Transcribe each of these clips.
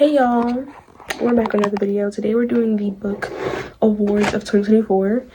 Hey y'all, we're back on another video. Today we're doing the book awards of 2024.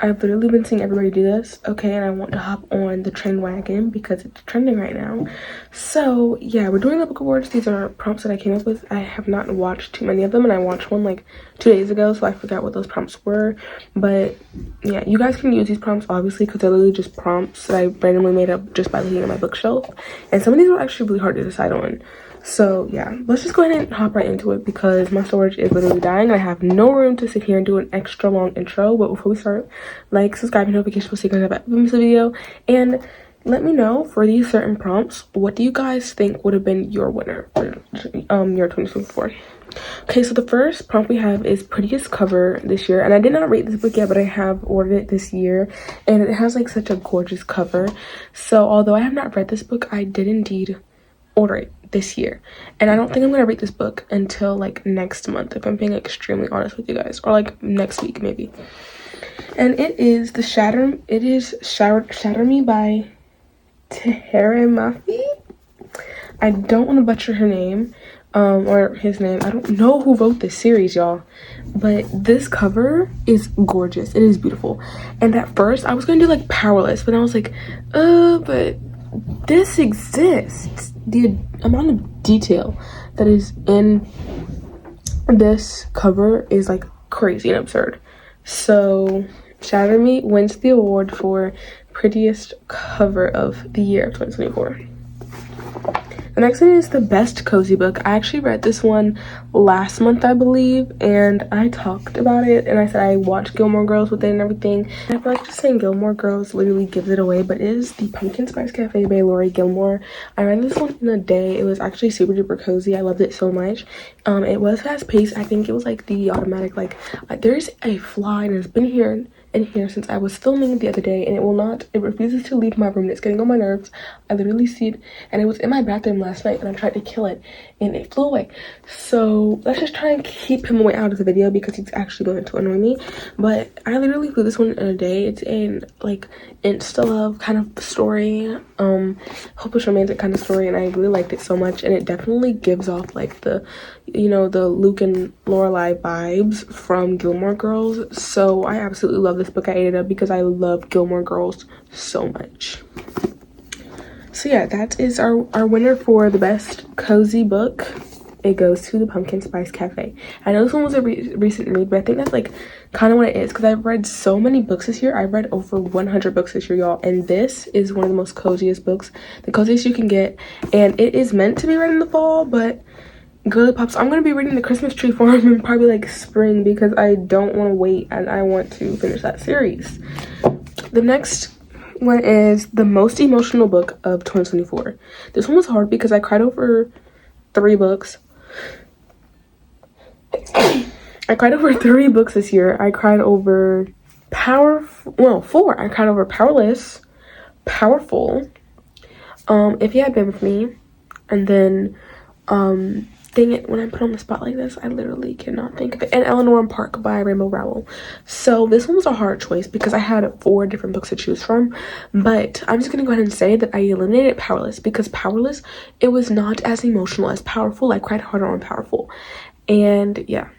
I've literally been seeing everybody do this, okay, and I want to hop on the trend wagon because it's trending right now. So yeah, we're doing the book awards. These are prompts that I came up with. I have not watched too many of them, and I watched one like 2 days ago, so I forgot what those prompts were. But yeah, you guys can use these prompts obviously because they're literally just prompts that I randomly made up just by looking at my bookshelf, and some of these were actually really hard to decide on. So yeah, let's just go ahead and hop right into it because my storage is literally dying. I have no room to sit here and do an extra long intro. But before we start, like, subscribe, and notification so you guys have miss a video. And let me know for these certain prompts, what do you guys think would have been your winner for year 2024? Okay, so the first prompt we have is prettiest cover this year, and I did not rate this book yet, but I have ordered it this year, and it has like such a gorgeous cover. So although I have not read this book, I did indeed order it this year, and I don't think I'm gonna read this book until like next month, if I'm being extremely honest with you guys, or like next week maybe. And it is Shatter Me by 𝙤𝙤𝙘𝙀. I don't want to butcher her name or his name. I don't know who wrote this series, y'all, but this cover is gorgeous. It is beautiful. And at first I was gonna do like Powerless, but I was like, but this exists. The amount of detail that is in this cover is like crazy and absurd. So Shatter Me wins the award for prettiest cover of the year of 2024. The next one is the best cozy book. I actually read this one last month, I believe, and I talked about it, and I said I watched Gilmore Girls with it and everything. And I feel like just saying Gilmore Girls literally gives it away, but it is The Pumpkin Spice Cafe by Laurie Gilmore. I read this one in a day. It was actually super duper cozy. I loved it so much. It was fast paced. I think it was like the automatic, like there's a fly and it's been here in here since I was filming the other day, and it refuses to leave my room, and it's getting on my nerves. I literally see it, and it was in my bathroom last night, and I tried to kill it and it flew away. So let's just try and keep him away out of the video because he's actually going to annoy me. But I literally flew this one in a day. It's a like insta love kind of story, hopeless romantic kind of story, and I really liked it so much. And it definitely gives off like the, you know, the Luke and Lorelai vibes from Gilmore Girls. So I absolutely love this book. I ate it up because I love Gilmore Girls so much. So yeah, that is our winner for the best cozy book. It goes to The Pumpkin Spice Cafe. I know this one was a recent read, but I think that's like kind of what it is because I've read so many books this year. I've read over 100 books this year, y'all, and this is one of the most coziest books, the coziest you can get. And it is meant to be read in the fall, but girly pops, I'm gonna be reading The Christmas Tree Farm in probably like spring because I don't want to wait and I want to finish that series. The next one is the most emotional book of 2024. This one was hard because I cried over 3 books. I cried over 3 books this year. I cried over 4. I cried over Powerless, Powerful, If You Had Been With Me, and then dang it, when I put on the spot like this, I literally cannot think of it. And Eleanor and Park by Rainbow Rowell. So this one was a hard choice because I had 4 different books to choose from. But I'm just going to go ahead and say that I eliminated Powerless because Powerless, it was not as emotional as Powerful. I cried harder on Powerful. And yeah.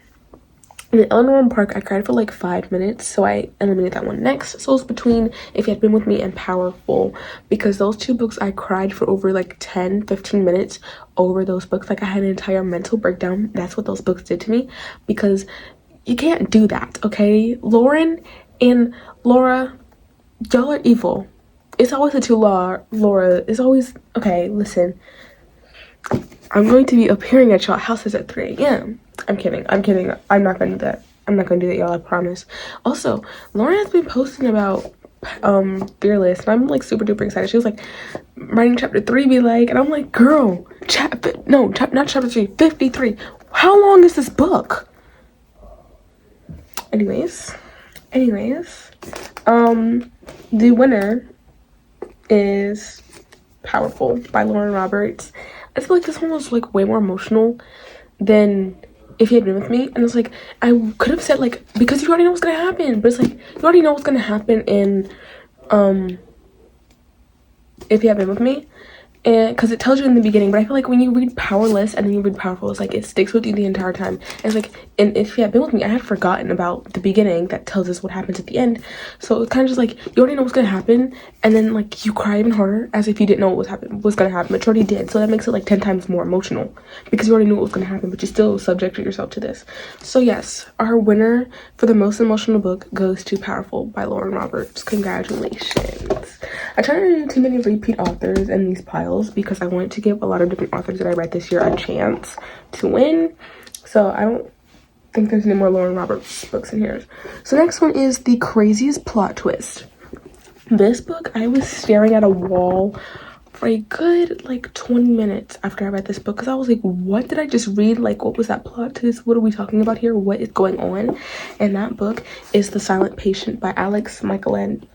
In Eleanor and Park, I cried for like 5 minutes, so I eliminated that one next. So it's between If You Had Been With Me and Powerful, because those 2 books I cried for over like 10-15 minutes over those books. Like I had an entire mental breakdown. That's what those books did to me, because you can't do that, okay? Lauren and Laura, y'all are evil. It's always the 2 Laura. It's always, okay, listen. I'm going to be appearing at y'all houses at 3 a.m. I'm kidding. I'm not gonna do that. I'm not gonna do that, y'all, I promise. Also, Lauren has been posting about Fearless, and I'm like super duper excited. She was like, writing chapter 3 be like, and I'm like, girl, not chapter 3, 53. How long is this book? Anyways, the winner is Powerful by Lauren Roberts. I feel like this one was like way more emotional than If You Had Been With Me, and it's like I could have said like, because you already know what's gonna happen, but it's like you already know what's gonna happen in If You Had Been With Me, and because it tells you in the beginning, but I feel like when you read Powerless and then you read Powerful, it's like it sticks with you the entire time. And it's like, and if you had been with me, I had forgotten about the beginning that tells us what happens at the end. So it's kind of just like you already know what's gonna happen, and then like you cry even harder as if you didn't know what was gonna happen, but you already did. So that makes it like 10 times more emotional because you already knew what was gonna happen, but you still subjected yourself to this. So yes, our winner for the most emotional book goes to Powerful by Lauren Roberts. Congratulations. I try not to do too many repeat authors in these piles because I wanted to give a lot of different authors that I read this year a chance to win. So I don't think there's any more Lauren Roberts books in here. So next one is The Craziest Plot Twist. This book, I was staring at a wall for a good like 20 minutes after I read this book because I was like, what did I just read? Like, what was that plot twist? What are we talking about here? What is going on? And that book is The Silent Patient by Alex Michaelides.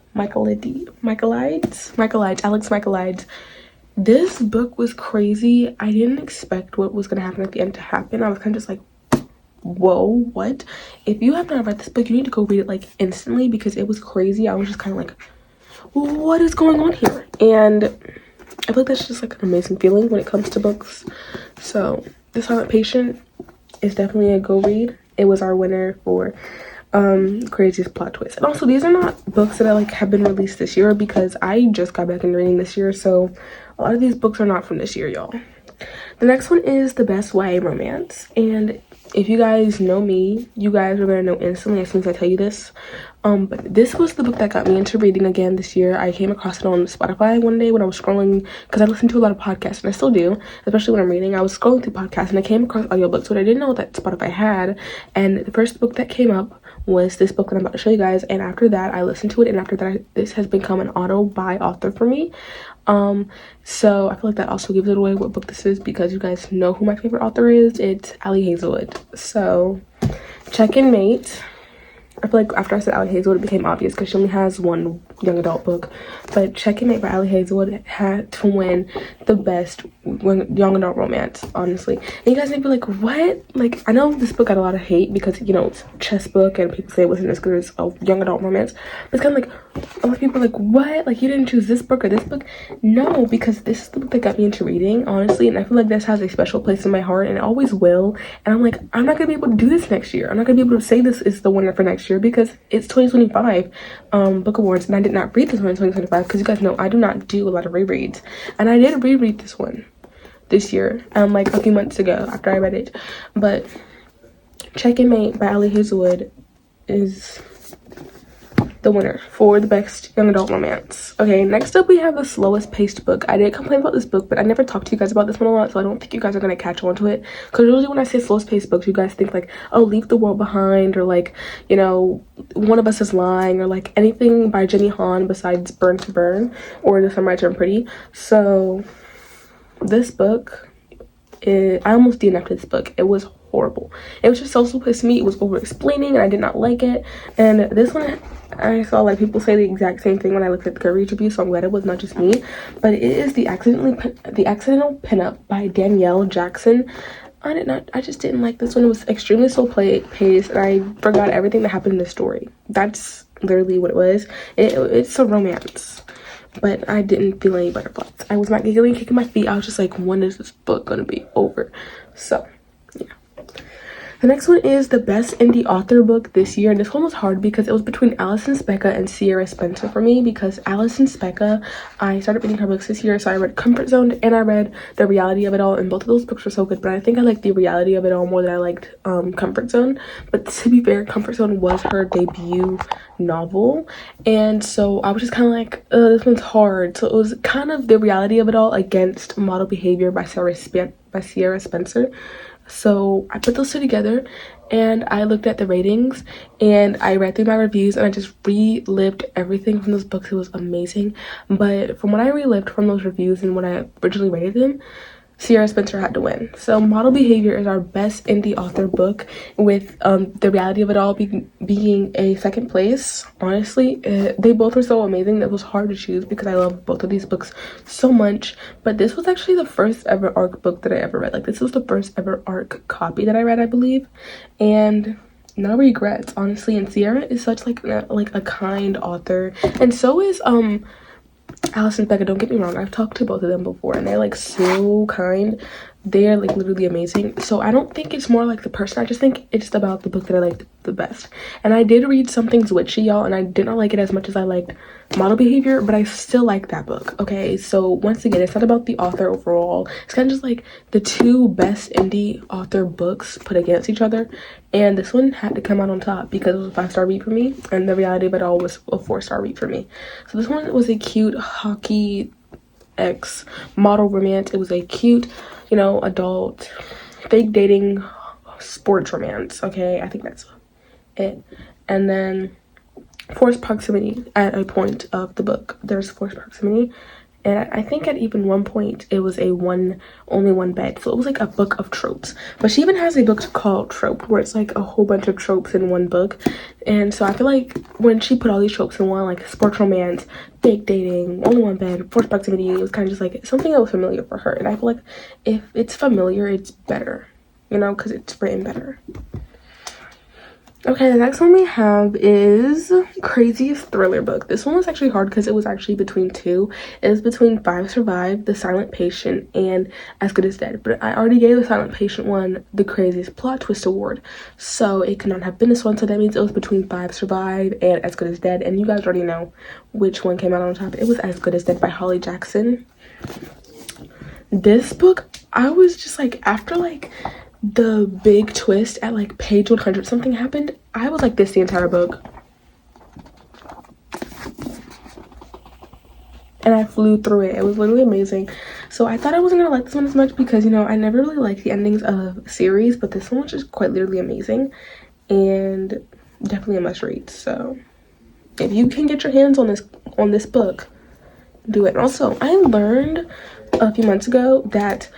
This book was crazy. I didn't expect what was going to happen at the end to happen. I was kind of just like, whoa, what? If you have not read this book, you need to go read it like instantly because it was crazy. I was just kind of like, what is going on here? And I feel like that's just like an amazing feeling when it comes to books. So The Silent Patient is definitely a go read. It was our winner for Craziest Plot Twist. And also, these are not books that I like have been released this year because I just got back into reading this year, so a lot of these books are not from this year, y'all. The next one is The Best YA Romance, and if you guys know me, you guys are gonna know instantly as soon as I tell you this. But this was the book that got me into reading again this year. I came across it on Spotify one day when I was scrolling, because I listen to a lot of podcasts, and I still do, especially when I'm reading. I was scrolling through podcasts, and I came across audiobooks, but I didn't know that Spotify had, and the first book that came up was this book that I'm about to show you guys, and after that, I listened to it, and after that, this has become an auto-buy author for me. So I feel like that also gives it away what book this is because you guys know who my favorite author is. It's 𝙎𝙤𝙬𝙀. So Check-in Mate. I feel like after I said 𝙎𝙤𝙬𝙀, it became obvious because she only has one young adult book. But Check-in Mate by 𝙎𝙤𝙬𝙀 had to win the best young adult romance, honestly. And you guys may be like, what? Like, I know this book got a lot of hate because, you know, it's a chess book and people say it wasn't as good as a young adult romance. But it's kind of like, a lot of people are like, what? Like, you didn't choose this book or this book? No, because this is the book that got me into reading, honestly. And I feel like this has a special place in my heart and it always will. And I'm like, I'm not going to be able to do this next year. I'm not going to be able to say this is the winner for next year because it's 2025 book awards, and I did not read this one in 2025 because you guys know I do not do a lot of rereads, and I did reread this one this year like a few months ago after I read it. But Check-in Mate by 𝙎𝙤𝙬𝙀 is the winner for the best young adult romance. Okay, next up we have The Slowest Paced Book. I did complain about this book, but I never talked to you guys about this one a lot, so I don't think you guys are gonna catch on to it. Because usually when I say slowest paced books, you guys think like, oh, Leave the World Behind, or like, you know, One of Us is Lying, or like anything by Jenny Han besides Burn to Burn or The Summer I Turned Pretty. So this book, I almost DNF'd this book. It was horrible. It was just so pissed me. It was over explaining and I did not like it. And this one, I saw like people say the exact same thing when I looked at the Goodreads review, so I'm glad it was not just me. But it is The Accidental Pinup by Danielle Jackson. I just didn't like this one. It was extremely slow paced, and I forgot everything that happened in the story. That's literally what it was. It's a romance, but I didn't feel any butterflies. I was not giggling, kicking my feet. I was just like, when is this book gonna be over? So yeah. The next one is the best indie author book this year, and this one was hard because it was between Alison Specka and Sierra Spencer for me, because Alison Specka, I started reading her books this year, so I read Comfort Zone and I read The Reality of It All, and both of those books were so good, but I think I liked The Reality of It All more than I liked Comfort Zone. But to be fair, Comfort Zone was her debut novel, and so I was just kind of like, this one's hard. So it was kind of The Reality of It All against Model Behavior by Sierra Spencer. So I put those two together and I looked at the ratings and I read through my reviews and I just relived everything from those books. It was amazing. But from what I relived from those reviews and when I originally rated them, Sierra Spencer had to win. So Model Behavior is our best indie author book, with The Reality of It All being a second place. Honestly, they both were so amazing that it was hard to choose because I love both of these books so much. But this was actually the first ever ARC book that I ever read. Like, this was the first ever ARC copy that I read, I believe. And no regrets, honestly. And Sierra is such like a kind author, and so is Alice and Becca, don't get me wrong, I've talked to both of them before and they're like so kind. They're like literally amazing. So I don't think it's more like the person, I just think it's about the book that I liked the best. And I did read Something's Witchy, y'all, and I did not like it as much as I liked Model Behavior, but I still like that book. Okay, so once again, it's not about the author overall. It's kind of just like the two best indie author books put against each other, and this one had to come out on top because it was a 5-star read for me, and the reality of it all was a 4-star read for me. So this one was a cute hockey X model romance. It was a cute, you know, adult fake dating sports romance. Okay, I think that's it. And then forced proximity. At a point of the book there's forced proximity, and I think at even one point it was only one bed, so it was like a book of tropes. But she even has a book called Trope, where it's like a whole bunch of tropes in one book. And so I feel like when she put all these tropes in one, like sports romance, fake dating, only one bed, forced proximity, it was kind of just like something that was familiar for her. And I feel like if it's familiar, it's better, you know, because it's written better. Okay, the next one we have is Craziest Thriller Book. This one was actually hard because it was actually between two. It was between 5 Survived, The Silent Patient, and As Good as Dead. But I already gave The Silent Patient one the Craziest Plot Twist Award, so it could not have been this one. So that means it was between 5 Survived and As Good as Dead. And you guys already know which one came out on top. It was As Good as Dead by Holly Jackson. This book, I was just like, after like the big twist at like page 100 something happened, I was like this the entire book, and I flew through it. It was literally amazing. So I thought I wasn't gonna like this one as much because, you know, I never really like the endings of series, but this one was just quite literally amazing and definitely a must read. So if you can get your hands on this book, do it. And also, I learned a few months ago that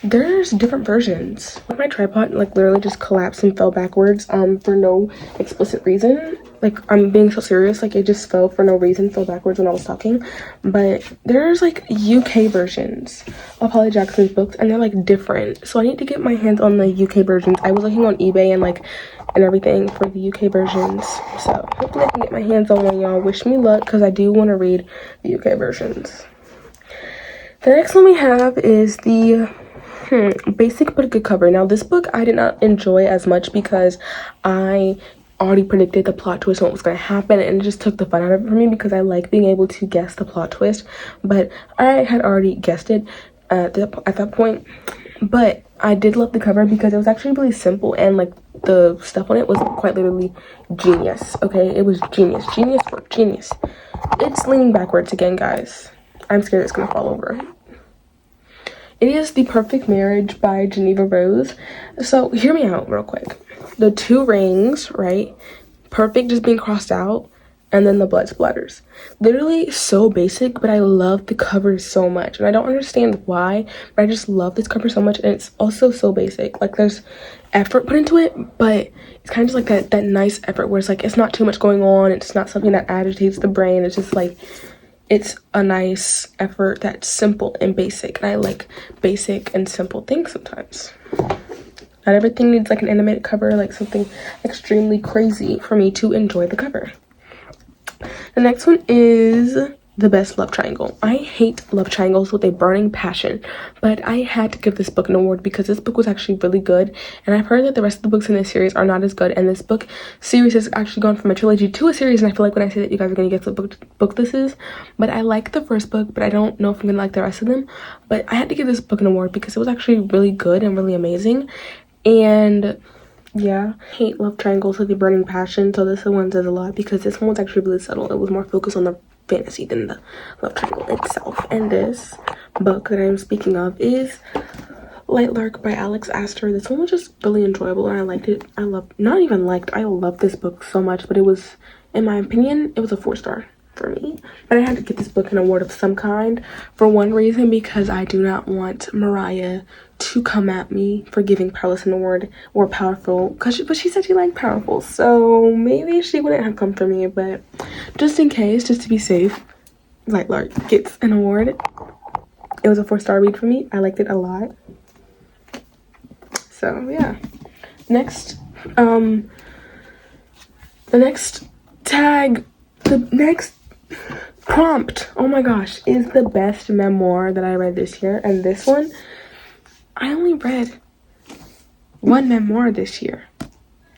there's different versions. My tripod like literally just collapsed and fell backwards for no explicit reason. Like, I'm being so serious, like it just fell for no reason, fell backwards when I was talking. But there's like UK versions of Holly Jackson's books, and they're like different, so I need to get my hands on the UK versions. I was looking on eBay and everything for the UK versions, so hopefully I can get my hands on one, y'all. Wish me luck, because I do want to read the UK versions. The next one we have is the Basic But Good Cover. Now, this book I did not enjoy as much because I already predicted the plot twist and what was going to happen, and it just took the fun out of it for me because I like being able to guess the plot twist. But I had already guessed it at that point. But I did love the cover because it was actually really simple, and like the stuff on it was quite literally genius. Okay, it was genius work, genius. It's leaning backwards again, guys. I'm scared it's gonna fall over. It is The Perfect Marriage by Geneva Rose. So hear me out real quick. The 2 rings, right? Perfect just being crossed out, and then the blood splatters. Literally so basic, but I love the cover so much. And I don't understand why, but I just love this cover so much. And it's also so basic. Like, there's effort put into it, but it's kind of just like that nice effort where it's like, it's not too much going on. It's not something that agitates the brain. It's just like, it's a nice effort that's simple and basic. And I like basic and simple things sometimes. Not everything needs like an animated cover, like something extremely crazy for me to enjoy the cover. The next one is The Best Love Triangle. I hate love triangles with a burning passion, but I had to give this book an award because this book was actually really good, and I've heard that the rest of the books in this series are not as good, and this book series has actually gone from a trilogy to a series, and I feel like when I say that, you guys are going to guess what book this is. But I like the first book, but I don't know if I'm going to like the rest of them. But I had to give this book an award because it was actually really good and really amazing. And yeah, hate love triangles with a burning passion, so this one says a lot because this one was actually really subtle. It was more focused on the fantasy than the love triangle itself. And this book that I'm speaking of is Light Lark by Alex Astor. This one was just really enjoyable, and I liked it. I love this book so much, but it was, in my opinion, it was a 4-star for me. But I had to give this book an award of some kind for one reason, because I do not want Mariah to come at me for giving Powerless an award, or Powerful, but she said she liked Powerful, so maybe she wouldn't have come for me. But just in case, just to be safe, Light Lark gets an award. It was a 4-star read for me. I liked it a lot. So yeah, the next Prompt, oh my gosh, is the best memoir that I read this year. And this one, I only read one memoir this year,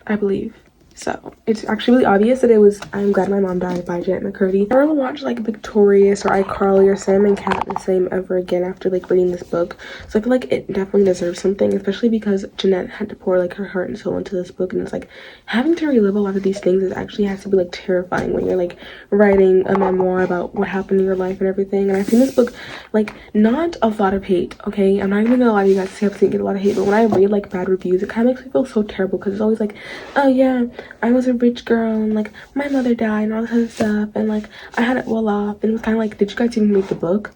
I believe. So it's actually really obvious that it was I'm Glad My Mom Died by Janet McCurdy. I never watched like Victorious or iCarly or Sam and Cat the Same ever again after like reading this book. So I feel like it definitely deserves something, especially because Jeanette had to pour like her heart and soul into this book, and it's like having to relive a lot of these things, it actually has to be like terrifying when you're like writing a memoir about what happened in your life and everything. And I've seen this book like not a lot of hate, okay? I'm not even gonna lie to you guys, say I've seen it get a lot of hate, but when I read like bad reviews, it kind of makes me feel so terrible because it's always like, oh yeah, I was a rich girl and like my mother died and all this other stuff and like I had it well off. And it was kind of like, did you guys even read the book?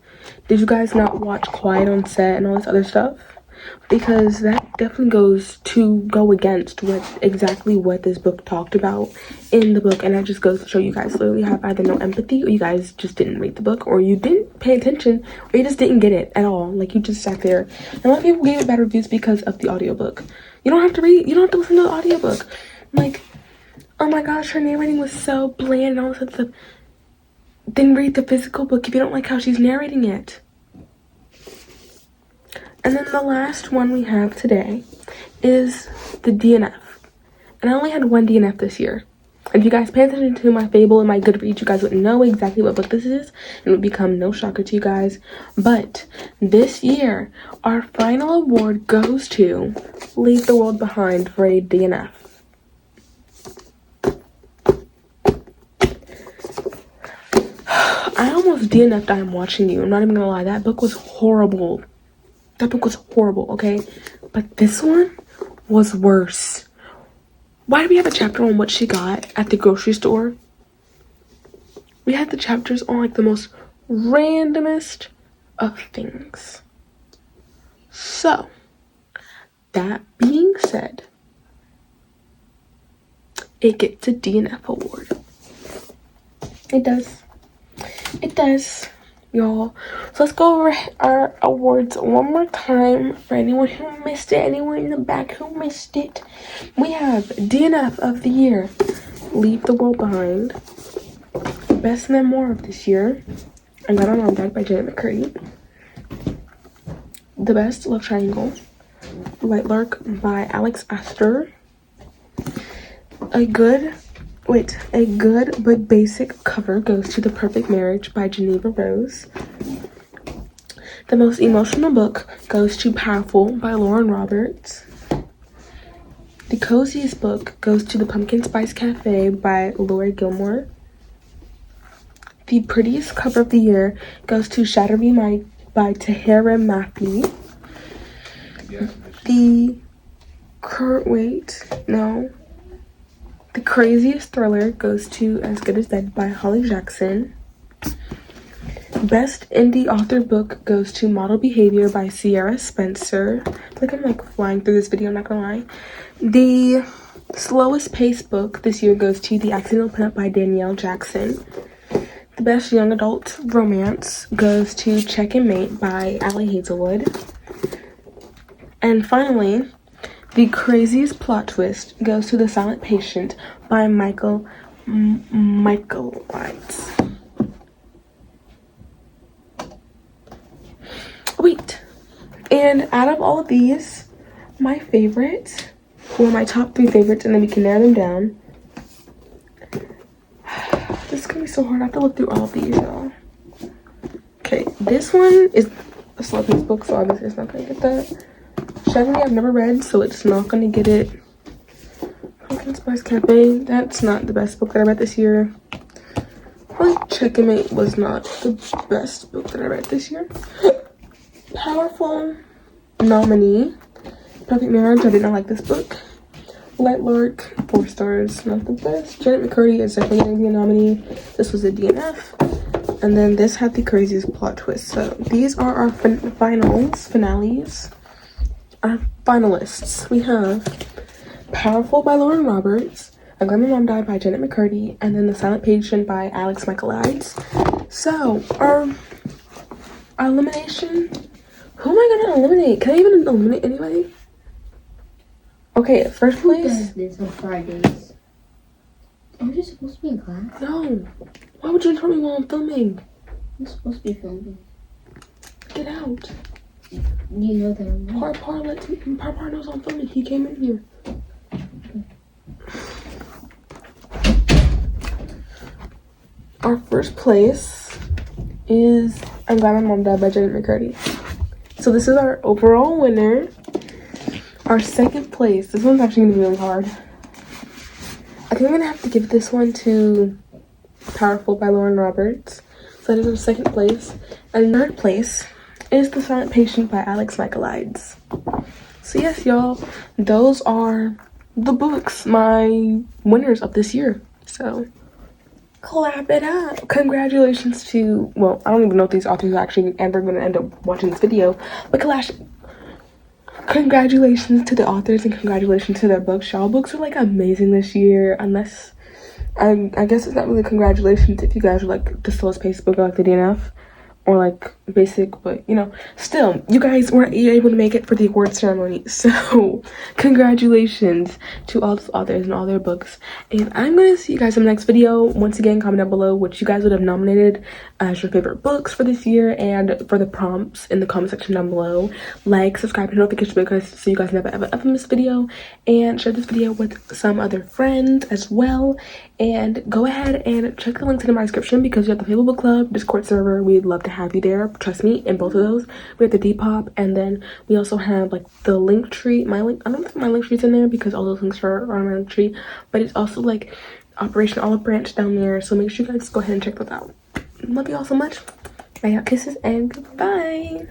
Did you guys not watch Quiet on Set and all this other stuff? Because that definitely go against exactly what this book talked about in the book. And that just goes to show you guys literally have either no empathy, or you guys just didn't read the book, or you didn't pay attention, or you just didn't get it at all. Like you just sat there. And a lot of people gave it bad reviews because of the audiobook. You don't have to listen to the audiobook. Like, oh my gosh, her narrating was so bland and all this other stuff. Then read the physical book if you don't like how she's narrating it. And then the last one we have today is the DNF. And I only had one DNF this year. And if you guys pay attention to my Fable and my Goodreads, you guys would know exactly what book this is. And it would become no shocker to you guys. But this year, our final award goes to Leave the World Behind for a DNF. I almost DNF'd I Am Watching You. I'm not even gonna lie. That book was horrible. That book was horrible, okay? But this one was worse. Why do we have a chapter on what she got at the grocery store? We had the chapters on like the most randomest of things. So, that being said, it gets a DNF award. It does. It does, y'all. So let's go over our awards one more time for anyone who missed it, anyone in the back who missed it. We have DNF of the year, Leave the World Behind. Best memoir of this year, I Got My Mom Died by Janet McCurdy. The Best Love Triangle, White Lark by Alex Astor. A good but basic cover goes to The Perfect Marriage by Geneva Rose. The most emotional book goes to Powerful by Lauren Roberts. The coziest book goes to The Pumpkin Spice Cafe by Laura Gilmore. The prettiest cover of the year goes to Shatter Me by 𝙎𝙤𝙬𝙀𝙀. The craziest thriller goes to As Good as Dead by Holly Jackson. Best indie author book goes to Model Behavior by Sierra Spencer. I feel like I'm like flying through this video, I'm not gonna lie. The slowest paced book this year goes to The Accidental Pinup by Danielle Jackson. The best young adult romance goes to Check and Mate by Allie Hazelwood. And finally, the craziest plot twist goes to The Silent Patient by Michael White. Wait, and out of all of these, my favorite, or my top 3 favorites, and then we can narrow them down. This is gonna be so hard. I have to look through all of these, y'all. Okay, this one is a slow-paced book, so obviously it's not gonna get that. Shadow I've never read, so it's not gonna get it. Pumpkin Spice Cafe, that's not the best book that I read this year. Probably Checkmate was not the best book that I read this year. Powerful nominee, Perfect Marriage, I did not like this book. White Lark, 4 stars, not the best. Janet McCurdy is definitely gonna be a nominee. This was a DNF. And then this had the craziest plot twist. So these are our finales. Our finalists. We have Powerful by Lauren Roberts, I Got My Mom Died by Janet McCurdy, and then The Silent Patient by Alex Michaelides. So our elimination, who am I gonna eliminate? Can I even eliminate anybody? Okay, first place. Who does this on Fridays? Aren't you supposed to be in class? No. Why would you tell me while I'm filming? I'm supposed to be filming. Get out. You know that I'm not. Par knows I'm filming. He came in here. Our first place is I'm Glad My Mom Died by Jenny McCurdy. So this is our overall winner. Our second place, this one's actually gonna be really hard. I think I'm gonna have to give this one to Powerful by Lauren Roberts. So that is our second place. And third place is The Silent Patient by Alex Michaelides. So yes, y'all, those are the books, my winners of this year. So clap it up. Congratulations to, well, I don't even know if these authors are actually ever going to end up watching this video, but congratulations to the authors and congratulations to their books. Y'all books are like amazing this year, unless I guess it's not really congratulations if you guys are like the slowest paced book like the DNF or like basic, but you know, still you guys were able to make it for the award ceremony, so congratulations to all those authors and all their books. And I'm gonna see you guys in the next video. Once again, comment down below what you guys would have nominated as your favorite books for this year, and for the prompts in the comment section down below. Like, subscribe, and notification bell so you guys never ever miss a video, and share this video with some other friends as well. And go ahead and check the links in my description because we have the Fable Book Club Discord server. We'd love to have you there. Trust me, in both of those. We have the Depop, and then we also have like the link tree. My link, I don't think my link tree's in there because all those links are on my link tree, but it's also like Operation Olive Branch down there. So make sure you guys go ahead and check those out. Love you all so much. Bye, kisses, and goodbye.